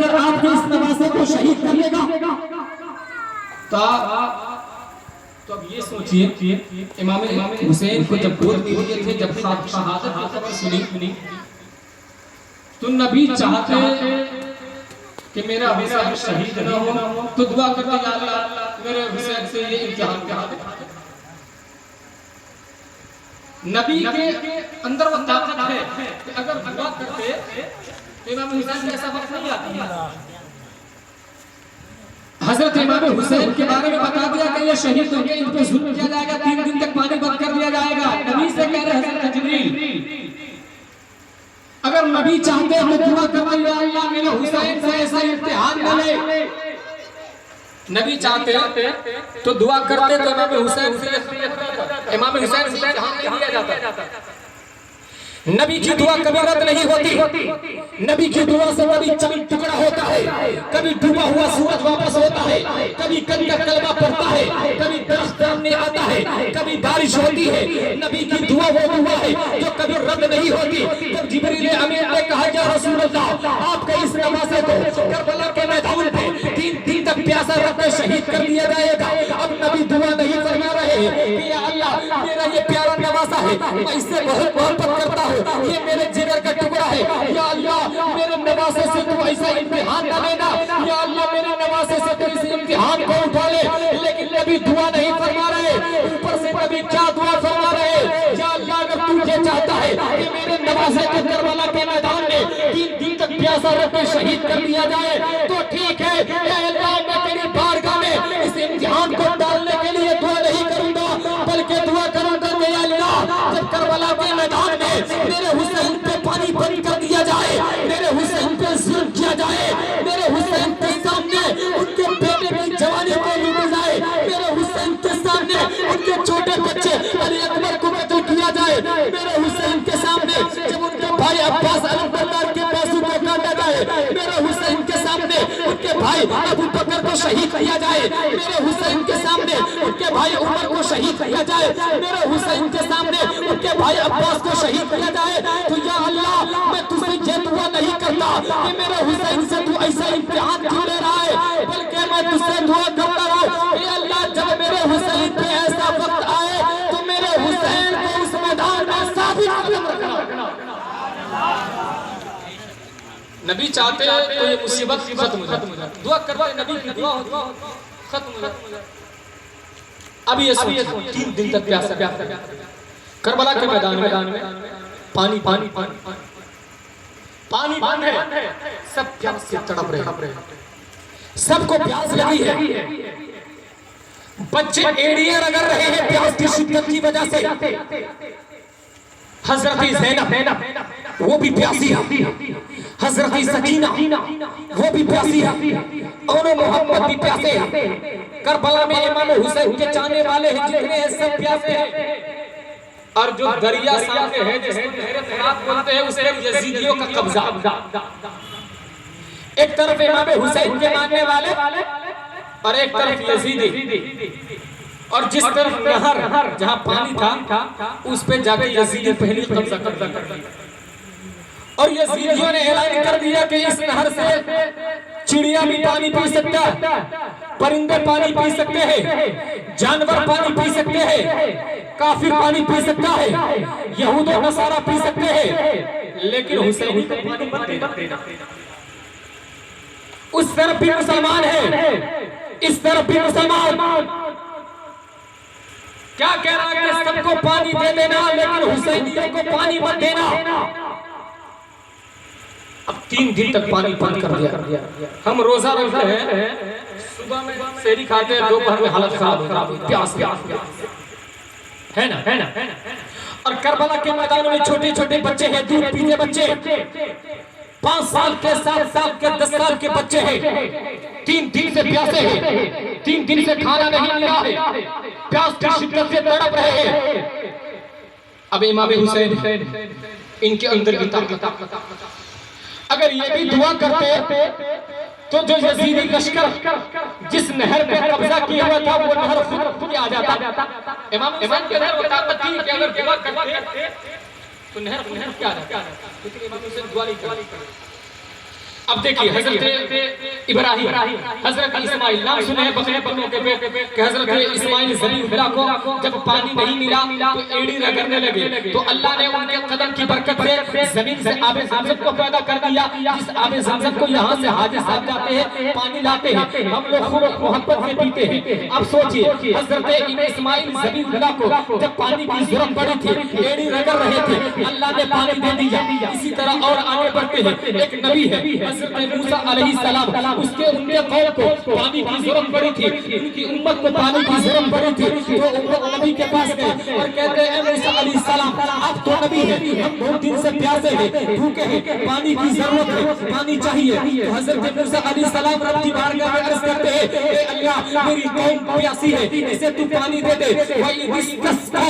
अगर आपके इस नवासे को शहीद कर लेगा तो अब ये सोचिए, इमाम हुसैन को जब गोद में लिए थे, जब शहादत की खबर सुनी, तो नबी चाहते कि मेरा हुसैन शहीद न हो, तो दुआ करते या अल्लाह मेरे हुसैन से ये इम्तिहान करा दे। नबी के अंदर वो ताकत है कि अगर दुआ करते तो इमाम हुसैन में ऐसा वक्त नहीं आता। हजरत इमाम हुसैन के बारे में बता दिया कि ये शहीद होंगे, इन पे जुल्म किया जाएगा, 3 दिन तक पानी बंद कर दिया जाएगा। नबी से कह रहे हजरत जिब्रील, अगर नबी चाहते तो दुआ करते या अल्लाह मेरे हुसैन से ऐसा इम्तिहान न ले। नबी चाहते तो दुआ करते तो इमाम हुसैन से इम्तिहान नहीं दिया जाता। नबी की दुआ कभी रद्द नहीं होती। नबी की दुआ से कभी चांद टुकड़ा होता है, कभी डूबा हुआ सूरज वापस होता है, कभी कंधा कलमा पड़ता है, कभी दरख्त सामने आता है, कभी बारिश होती है। नबी की दुआ वो दुआ है जो कभी रद्द नहीं होती। तब जिब्रील अमीन ने कहा, या रसूल अल्लाह, आपके इस नवासे को करबला के मैदान पे 3 दिन तक प्यासा रखकर शहीद कर दिया जाएगा। अब नबी दुआ नहीं फरमा रहे कि या अल्लाह मेरा ये प्यारा नवासा है, मैं इससे बहुत मोहब्बत करता हूँ, ये मेरे जिगर का टुकड़ा है, या अल्लाह मेरे नवासे से तू ऐसा इम्तिहान न लेना, या अल्लाह मेरे नवासे से तू इस इम्तिहान को उठा ले। लेकिन नबी दुआ नहीं फरमा रहे, ऊपर से नबी क्या दुआ फरमा रहे, या अल्लाह अगर तू ये चाहता है कि मेरे नवासे को करबला के मैदान में 3 दिन तक प्यासा रखकर शहीद कर दिया जाए तो ठीक है, या अल्लाह मैं तेरी बारगाह में इस इम्तिहान को डालने के लिए दुआ नहीं करूंगा, बल्कि दुआ करूंगा कि या अल्लाह जब करबला के मैदान में मेरे हुसैन पे पानी बंद कर दिया जाए, मेरे हुसैन पे जुल्म किया जाए, मेरे हुसैन के सामने उनके बेटे की जवानी को लूटा जाए, मेरे हुसैन के सामने उनके छोटे बच्चे अली अकबर को कत्ल किया जाए, मेरे हुसैन के सामने जब उनके भाई अब्बास अलमबरदार के बाजू को काटा जाए, मेरे हुसैन के सामने उनके भाई अबू बकर को शहीद किया जाए, मेरे हुसैन के सामने उनके भाई उमर को शहीद किया जाए, मेरे हुसैन के सामने उनके भाई अब्बास को शहीद किया जाए, तो या अल्लाह मैं तुझसे ये दुआ नहीं करता कि मेरे हुसैन से तू ऐसा इम्तिहान क्यों ले रहा है, बल्कि मैं तुझसे दुआ करता हूँ कि अल्लाह जब मेरे हुसैन पे ऐसा वक्त आए तो मेरे हुसैन को उस मैदान में साबित कदम रखना। नबी चाहते तो ये मुसीबत खत्म हो जाए, दुआ करवाए, नबी की दुआ हो खत्म हो जाए। अब ये 3 दिन तक प्यासा करबला के मैदान में पानी पानी पानी पानी बंद है, सब प्यास से तड़प रहे, सबको प्यास लगी है, बच्चे एड़ियां रगड़ रहे हैं प्यास की शिद्दत की वजह से। हजरत ज़ैनब वो भी प्यासी है, हजरत सकीना वो भी प्यासी है, और मोहम्मद भी प्यासे हैं। करबला में इमाम हुसैन के चाहने वाले हैं जितने हैं सब प्यासे हैं। और जो दरिया सामने है जिसको नहर फुरात बोलते हैं, उस पर यजीदियों का कब्जा। एक तरफ इमाम हुसैन के मानने वाले और एक तरफ यजीदी, और जिस तरफ नहर जहां पानी था उस पे जाके यजीदी पहले कब्जा करता। और यजीदियों ने ऐलान कर दिया कि इस नहर से चिड़िया भी पानी पी सकता है, परिंदे पानी पी सकते हैं, जानवर पानी पी सकते हैं, काफिर पानी पी सकता है, यहूद और नसारा पी सकते हैं, लेकिन हुसैन को पानी मत देना। उस तरफ भी मुसलमान है, इस तरफ भी मुसलमान। क्या कह रहा है कि सबको पानी दे देना, लेकिन हुसैनियों को पानी मत देना। अब 3 दिन तक पानी बंद कर दिया। हम रोजा रखते हैं, सुबह में सेहरी खाते हैं, दोपहर में हालत खराब हो, प्यास है ना। और करबला के मैदान में छोटे छोटे बच्चे हैं, दूध पीते बच्चे, 5 साल के 7 साल के 10 साल के बच्चे हैं, 3 दिन से प्यासे हैं, 3 दिन से खाना नहीं मिला है, प्यास की शिद्दत से तड़प रहे हैं। अब इमाम हुसैन इनके अंदर की ताकत, अगर ये भी दुआ करते तो जो यजीदी लश्कर जिस नहर पे कब्जा किया हुआ था वो नहर खुद आ जाता। इमाम हुसैन के अंदर वो ताकत थी कि अगर दुआ करते तो नहर क्या आ जाता, लेकिन इमाम हुसैन दुआ नहीं करते। अब देखिए हजरत इब्राहिम, हजरत इस्माइल, नाम सुने हैं बकरे बकरों के पे कि हजरत इस्माइल ज़बीहुल्लाह को जब पानी नहीं मिला तो एड़ी रगड़ने लगे, तो अल्लाह ने उनके कदम की बरकत से जमीन से आबे ज़मज़म को पैदा कर दिया। जिस आबे ज़मज़म को यहाँ से हाजी साहब जाते हैं, पानी लाते हैं, हम लोग खूब मोहब्बत से पीते हैं। अब सोचिए हजरत इस्माइल ज़बीहुल्लाह को जब पानी की जरूरत पड़ी थी, एड़ी रगड़ रहे थे, अल्लाह ने पानी दे दिया। इसी तरह और आगे बढ़ते हैं, एक नबी है हज़रत मूसा अलैहिस्सलाम, उसके उनके कौम को पानी की जरूरत पड़ी थी, उनकी उम्मत को पानी की जरूरत पड़ी थी, तो उनको नबी के पास गए और कहते हैं मूसा अलैहिस्सलाम आप तो नबी हैं, हम बहुत दिन से प्यासे हैं, भूखे हैं, पानी की जरूरत है, पानी चाहिए। तो हज़रत मूसा अलैहिस्सलाम रब की बारगाह में अर्ज करते हैं, ए अल्लाह मेरी कौम प्यासी है, इसे तू पानी दे दे। वइस्तस्का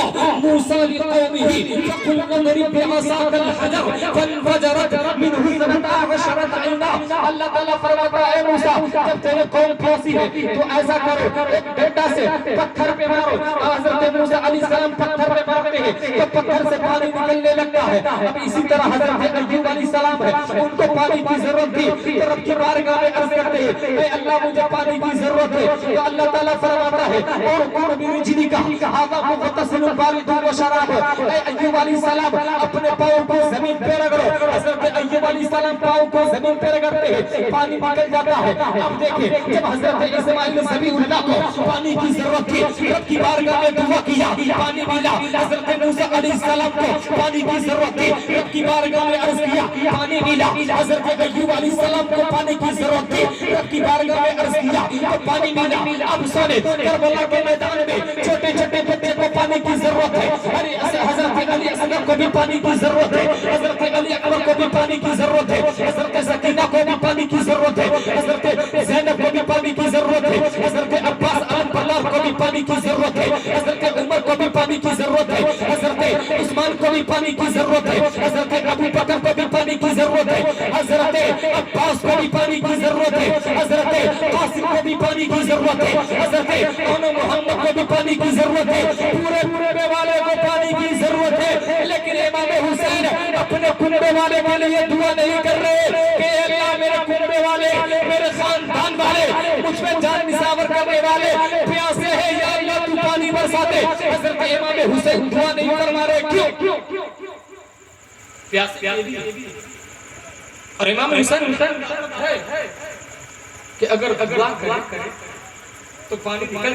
मूसा लिकौमिही फकुल नदरिब बिअसाकल हजर फनफजरत मिनहु सबअता अशरत ऐना। अल्लाह ताला फरमाता है मूसा जब तेरे कौम प्यासी है तो ऐसा करो, एक डंडा से पत्थर पे मारो। हजरत मूसा अलैहिस्सलाम पत्थर पे मारते हैं तो पत्थर से पानी निकलने लगता है। अब इसी तरह हजरत अय्यूब अलैहिस्सलाम है, उनको पानी की जरूरत थी तो रब की बारगाह में अर्ज करते हैं, ए अल्लाह मुझे पानी की जरूरत है। तो अल्लाह ताला फरमाता है और कुर बिरिजली का हादा मुगतसिल बारिद व शराब। ए अय्यूब अलैहिस्सलाम अपने पांव को जमीन पे रगड़ो। हजरत अय्यूब अलैहिस्सलाम पांव को जमीन पे रगड़ते हैं, पानी निकल जाता है। अब देखिए जब हजरत इस्माइल ज़बीहुल्लाह को पानी की जरूरत थी, रब की बारगाह में दुआ किया, पानी मिला। हजरत मूसा अलैहिस्सलाम को पानी की जरूरत थी, रब की बारगाह में अर्ज किया, पानी मिला। हजरत अय्यूब अलैहिस्सलाम को पानी की जरूरत थी, रब की बारगाह में अर्ज किया तो पानी मिला। अब सुने करबला के मैदान में छोटे छोटे बच्चे को पानी की जरूरत है, अरे हजरत अली असगर को भी पानी की जरूरत है, हजरत अली अकबर को भी पानी की जरूरत है, हजरत सकीना को भी पानी की जरूरत है, हजरत ज़ैनब को भी पानी की जरूरत है, हजरत अब्बास अल-बल्लार को भी पानी की जरूरत है, हजरत उमर को भी पानी की जरूरत है, हजरत उस्मान को भी पानी की जरूरत है, हजरत अबू बकर को भी पानी की जरूरत है, हजरत अब्बास को भी पानी की जरूरत है, हजरत कासिम को भी पानी की जरूरत है, हजरत मोहम्मद को भी पानी की जरूरत है, पूरे कुनबे वाले को पानी की जरूरत है। लेकिन इमाम हुसैन अपने कुनबे वाले के लिए दुआ नहीं कर रहे कि अल्लाह मेरे कुनबे वाले, मेरे खानदान वाले, मुझ पे जान निसावर करने वाले प्यासे हैं, या अल्लाह तू पानी बरसा दे। हजरत इमाम हुसैन दुआ नहीं फरमा रहे, क्यों? प्यास और इमाम हुसैन कि अगर दुआ करे तो पानी निकल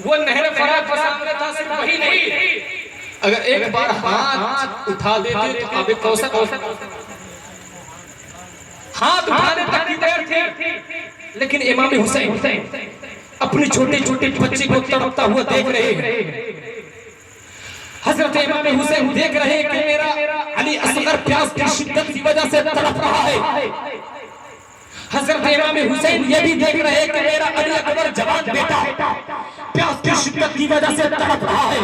वो नहर फरात के सामने था, सिर्फ वही नहीं, अगर एक बार हाथ उठा देते तो आबे कौसर हाथ उठाने तक की देर थी। लेकिन इमाम हुसैन अपने छोटे छोटे बच्चे को तड़पता हुआ देख रहे हैं। हजरत इमाम हुसैन देख रहे हैं कि मेरा अली असगर प्यास की शिद्दत की वजह से तड़प रहा है। हजरत इमाम हुसैन ये भी देख रहे हैं कि मेरा अली अकबर जवान बेटा प्यास की शिद्दत की वजह से तड़प रहा है,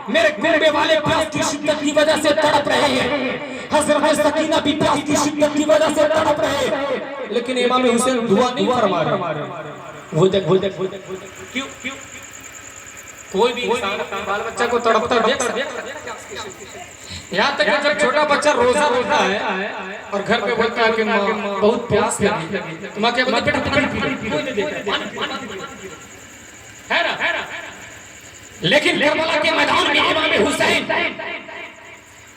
मेरे कुनबे वाले प्यास की शिद्दत की वजह से तड़प रहे हैं, हजरत सकीना भी प्यास की शिद्दत की वजह से तड़प रहे हैं। लेकिन इमाम हुसैन दुआ नहीं फरमा रहे। वो देख क्यों? कोई भी इंसान अपने बाल बच्चा को तड़पता देख, यहाँ तक कि जब छोटा बच्चा रोजा रोता है और घर पे बोलता है कि माँ बहुत प्यास लगी, तो माँ क्या बोलती है बेटा है ना। लेकिन करबला के मैदान में इमाम हुसैन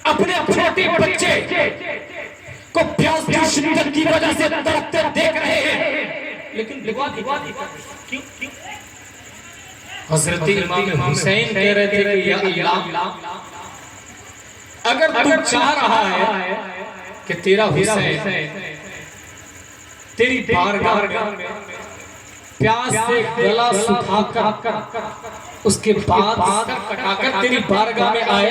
अपने छोटे बच्चे को प्यास की शिद्दत की वजह से तड़पते देख रहे हैं, लेकिन क्यों? हजरत इमाम हुसैन कह रहे थे कि या अल्लाह अगर तू चाह रहा है कि तेरा हुसैन तेरी बारगाह में प्यास से गला सुखाकर उसके बाद सर कटाकर तेरी बारगाह में आए,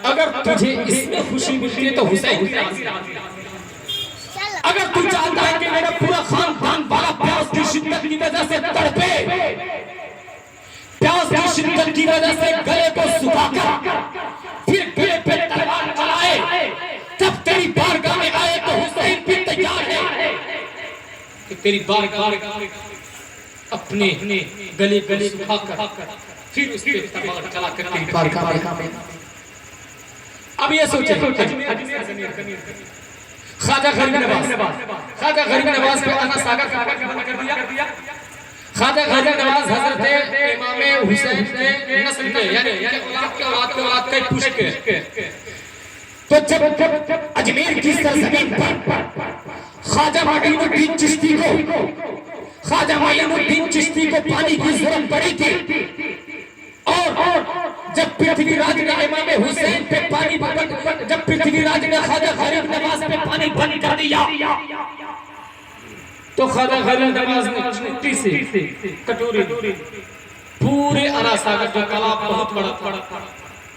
अगर तुझे इसमें खुशी मिलती है तो हुसैन अगर तू चाहता है कि मेरा पूरा खानदान वाला प्यास की शिद्दत की वजह से तड़पे, प्यास की शिद्दत की वजह से गले को सुखाकर फिर गले पे तलवार चलाए, तब तेरी बारगाह में आए तो हुसैन भी तैयार है कि तेरी बारगाह में अपने गले सुखाकर फिर उस पे तलवार चलाकर तेरी बारगाह में। अब ये सोचे ख्वाजा गरीब नवाज पे आना सागर का बंद कर दिया। ख्वाजा गरीब नवाज हजरत इमाम हुसैन के नस्ल के यानी औलाद के पूछ के तो जब अजमेर की सरजमीन पर ख्वाजा माइनुद्दीन चिश्ती को पानी की जरूरत पड़ी थी और जब पृथ्वीराज ने इमाम हुसैन पे पानी जब पृथ्वीराज ने ख्वाजा गरीब नवाज पे पानी बंद कर दिया तो ख्वाजा गरीब नवाज ने छोटी सी कटोरी पूरे अरा सागर जो तालाब बहुत बड़ा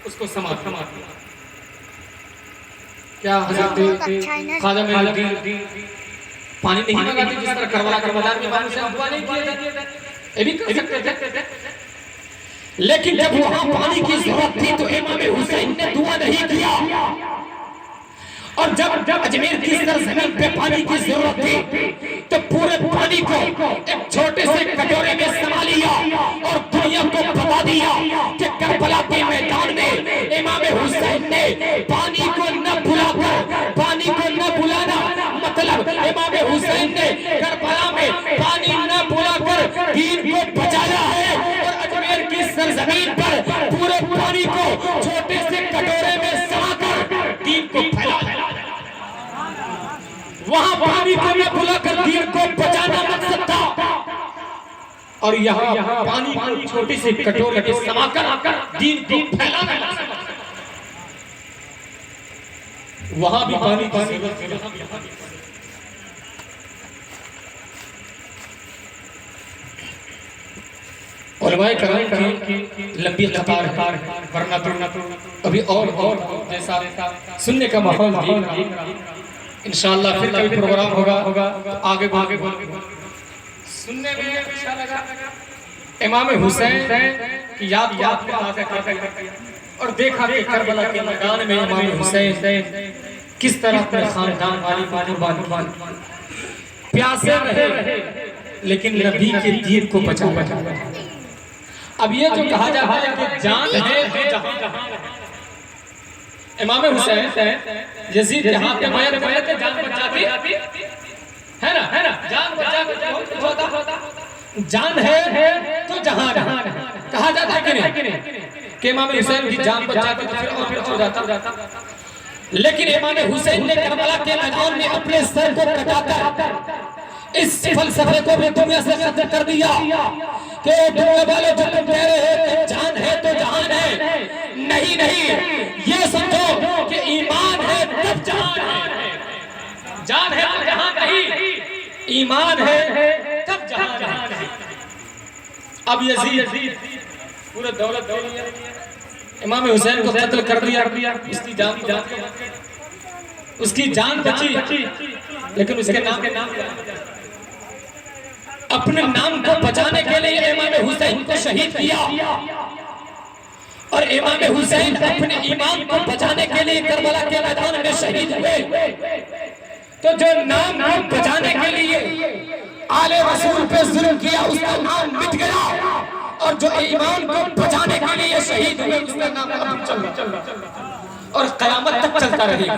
उसको समाप्त किया। क्या हजरत ख्वाजा माइनुद्दीन पानी नहीं मंगाते जिस तरह करबला के बाजार में पानी से दुआ नहीं किए जाते, ये भी कर सकते थे। लेकिन जब वहां पानी की जरूरत थी तो इमाम हुसैन ने दुआ नहीं किया और जब अजमेर की सरजमीन पे पानी की जरूरत थी तो पूरे पानी को एक छोटे से कटोरे में समा लिया और दुनिया को बता दिया कि करबला के मैदान में इमाम हुसैन ने पानी को न बुलाना मतलब इमाम हुसैन ने करबला में पानी न बुलाकर दीन को बचाया है और अजमेर की सरजमीन पर पूरे पानी को छोटे से कटोरे में समाकर दीन को फैलाया। वहां पानी को न बुलाकर दीन को बचाना मकसद था और यहाँ पानी को छोटी सी कटोरे में समाकर दीन को फैलाना। वहां भी पानी उलमाए कराम की लंबी कतार वरना तो अभी और जैसा सुनने का माहौल इंशाअल्लाह फिर कभी प्रोग्राम होगा तो आगे सुनने में अच्छा लगा। इमाम हुसैन की याद और देखा कि करबला के मैदान में इमाम हुसैन किस तरह अपने खानदान वाली प्यासे रहे लेकिन नबी के दीन को बचाया। अब ये जो कहा जा रहा है कि जान है तो जहां इमाम हुसैन यजीद यहाँ पे मयत जान बचाती है ना जान बचा के बहुत होता जान है तो जहां कहा जाता है कि नहीं कि इमाम हुसैन की जान बचाती तो फिर और हो जाता। लेकिन इमाम हुसैन ने करबला के मैदान में अपने सर को कटाकर इस फलसफे को भी दुनिया से खत्म कर दिया कि दुनिया वाले जो तुम कह रहे हैं जान है तो जहान है, नहीं ये समझो कि ईमान है तब जहान है। जान है तो जहान नहीं, ईमान है तब जहान है। अब यजीद पूरे दौलत इमाम हुसैन को कत्ल कर दिया, उसकी जान बची लेकिन उसके नाम अपने नाम को बचाने के लिए इमाम हुसैन को शहीद किया और इमाम हुसैन अपने ईमान को बचाने के लिए करबला के मैदान में शहीद हुए। तो जो नाम को बचाने के लिए आले रसूल पे जुल्म किया उसका नाम मिट गया और जो ईमान को बचाने के लिए शहीद हुए उसका नाम अब चल रहा और क़यामत तक चलता रहेगा।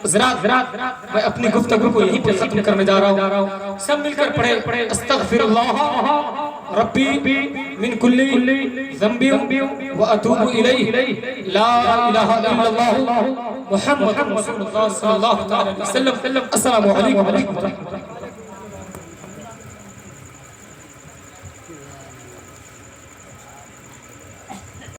मैं अपनी गुफ्तगू को यहीं पे खत्म करने जा रहा हूँ। सब मिलकर पढ़े अस्तगफिरुल्लाह रब्बी मिन कुल्ली ज़ंबी व अतूबु इलैहि ला इलाहा इल्लल्लाह मुहम्मदुर रसूलुल्लाह सल्लल्लाहु अलैहि वसल्लम। अस्सलामु अलैकुम व रहमतुल्लाह।